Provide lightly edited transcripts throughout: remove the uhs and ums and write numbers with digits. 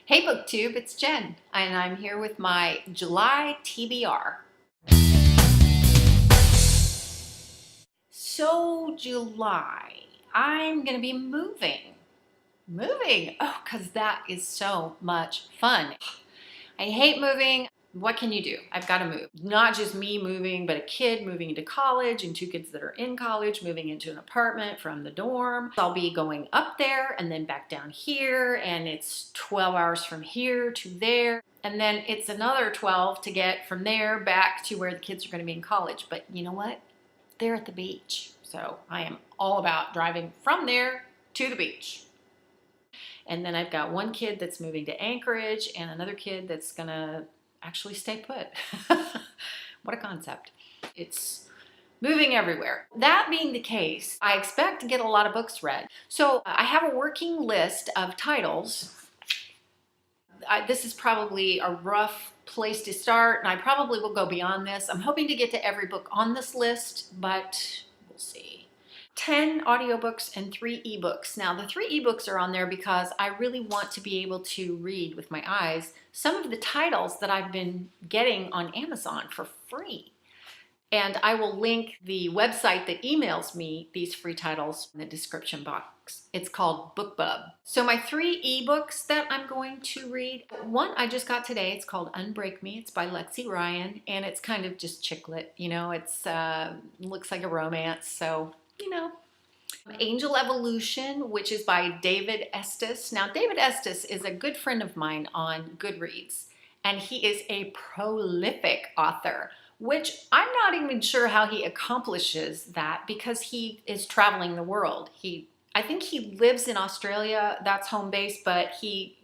Hey BookTube, it's Jen, and I'm here with my July TBR. So July, I'm going to be moving. Oh, because that is so much fun. I hate moving. What can you do? I've got to move. Not just me moving, but a kid moving into college and two kids that are in college moving into an apartment from the dorm. I'll be going up there and then back down here, and it's 12 hours from here to there. And then it's another 12 to get from there back to where the kids are going to be in college. But you know what? They're at the beach. So I am all about driving from there to the beach. And then I've got one kid that's moving to Anchorage and another kid that's gonna actually stay put. What a concept. It's moving everywhere. That being the case, I expect to get a lot of books read. So I have a working list of titles. This is probably a rough place to start, and I probably will go beyond this. I'm hoping to get to every book on this list, but we'll see. 10 audiobooks and 3 ebooks. Now, the 3 ebooks are on there because I really want to be able to read with my eyes some of the titles that I've been getting on Amazon for free. And I will link the website that emails me these free titles in the description box. It's called BookBub. So my 3 ebooks that I'm going to read, one I just got today. It's called Unbreak Me. It's by Lexi Ryan, and it's kind of just chick lit. You know, it's looks like a romance, so you know. Angel Evolution, which is by David Estes. Now, David Estes is a good friend of mine on Goodreads, and he is a prolific author, which I'm not even sure how he accomplishes that because he is traveling the world. I think he lives in Australia, that's home base, but he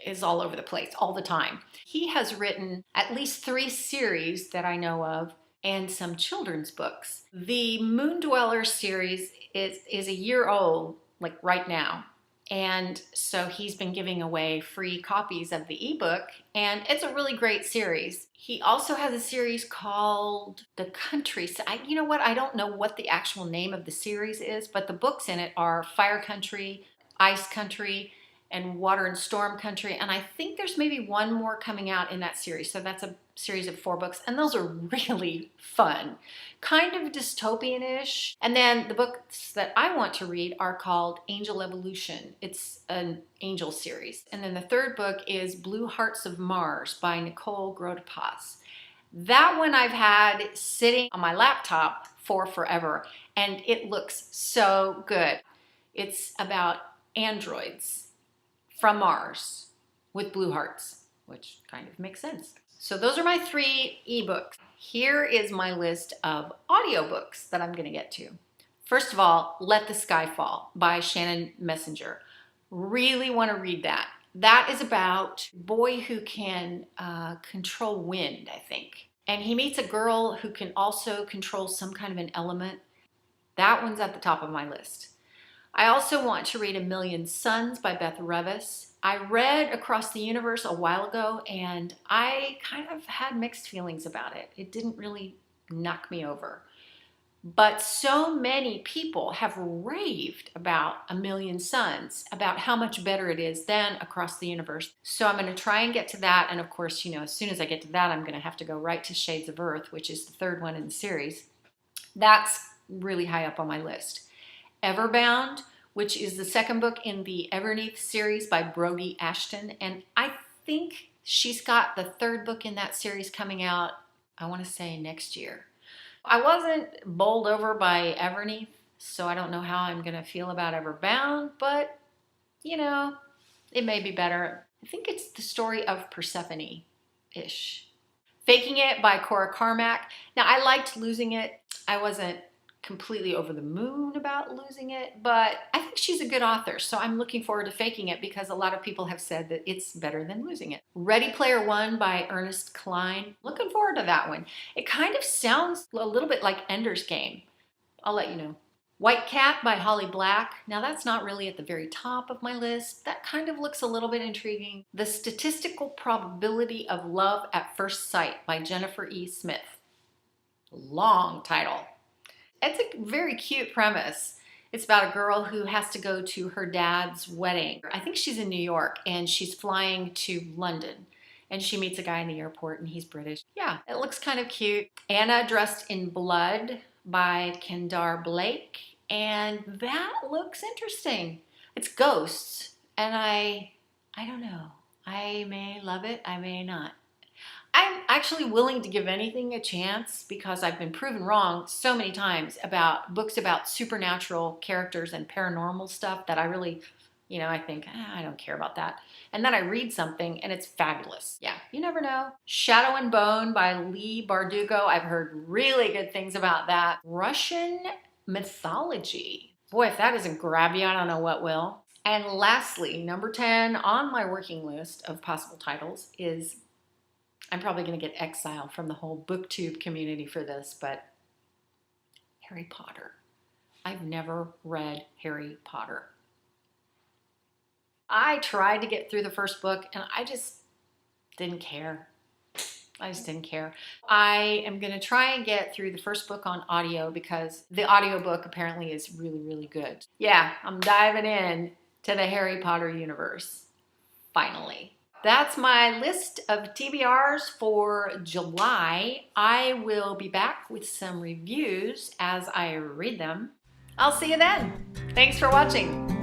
is all over the place all the time. He has written at least 3 series that I know of, and some children's books. The Moon Dweller series is a year old, like right now. And so he's been giving away free copies of the ebook, and it's a really great series. He also has a series called The Country. You know what? I don't know what the actual name of the series is, but the books in it are Fire Country, Ice Country, and Water and Storm Country, and I think there's maybe one more coming out in that series. So that's a series of 4 books, and those are really fun, kind of dystopian-ish. And then the books that I want to read are called Angel Evolution. It's an angel series. And then the 3rd book is Blue Hearts of Mars by Nicole Grotepas. That one I've had sitting on my laptop for forever, and it looks so good. It's about androids from Mars with blue hearts, which kind of makes sense. So those are my 3 ebooks. Here is my list of audiobooks that I'm going to get to. First of all, Let the Sky Fall by Shannon Messenger. Really want to read that. That is about a boy who can control wind, I think. And he meets a girl who can also control some kind of an element. That one's at the top of my list. I also want to read A Million Suns by Beth Revis. I read Across the Universe a while ago, and I kind of had mixed feelings about it. It didn't really knock me over. But so many people have raved about A Million Suns, about how much better it is than Across the Universe. So I'm going to try and get to that. And of course, you know, as soon as I get to that, I'm going to have to go right to Shades of Earth, which is the 3rd one in the series. That's really high up on my list. Everbound, which is the 2nd book in the Everneath series by Brody Ashton. And I think she's got the 3rd book in that series coming out, I want to say next year. I wasn't bowled over by Everneath, so I don't know how I'm going to feel about Everbound, but, you know, it may be better. I think it's the story of Persephone-ish. Faking It by Cora Carmack. Now, I liked Losing It. I wasn't completely over the moon about Losing It, but I think she's a good author, so I'm looking forward to Faking It because a lot of people have said that it's better than Losing It. Ready Player One by Ernest Cline. Looking forward to that one. It kind of sounds a little bit like Ender's Game. I'll let you know. White Cat by Holly Black. Now that's not really at the very top of my list. That kind of looks a little bit intriguing. The Statistical Probability of Love at First Sight by Jennifer E. Smith. Long title. It's a very cute premise. It's about a girl who has to go to her dad's wedding. I think she's in New York and she's flying to London. And she meets a guy in the airport and he's British. Yeah, it looks kind of cute. Anna Dressed in Blood by Kendar Blake. And that looks interesting. It's ghosts. And I don't know. I may love it, I may not. I'm actually willing to give anything a chance because I've been proven wrong so many times about books about supernatural characters and paranormal stuff that I really, I think, I don't care about that. And then I read something and it's fabulous. Yeah, you never know. Shadow and Bone by Lee Bardugo. I've heard really good things about that. Russian mythology. Boy, if that doesn't grab you, I don't know what will. And lastly, number 10 on my working list of possible titles is, I'm probably going to get exiled from the whole booktube community for this, but Harry Potter. I've never read Harry Potter. I tried to get through the first book and I just didn't care. I just didn't care. I am going to try and get through the first book on audio because the audiobook apparently is really, really good. Yeah, I'm diving in to the Harry Potter universe. Finally. That's my list of TBRs for July. I will be back with some reviews as I read them. I'll see you then. Thanks for watching.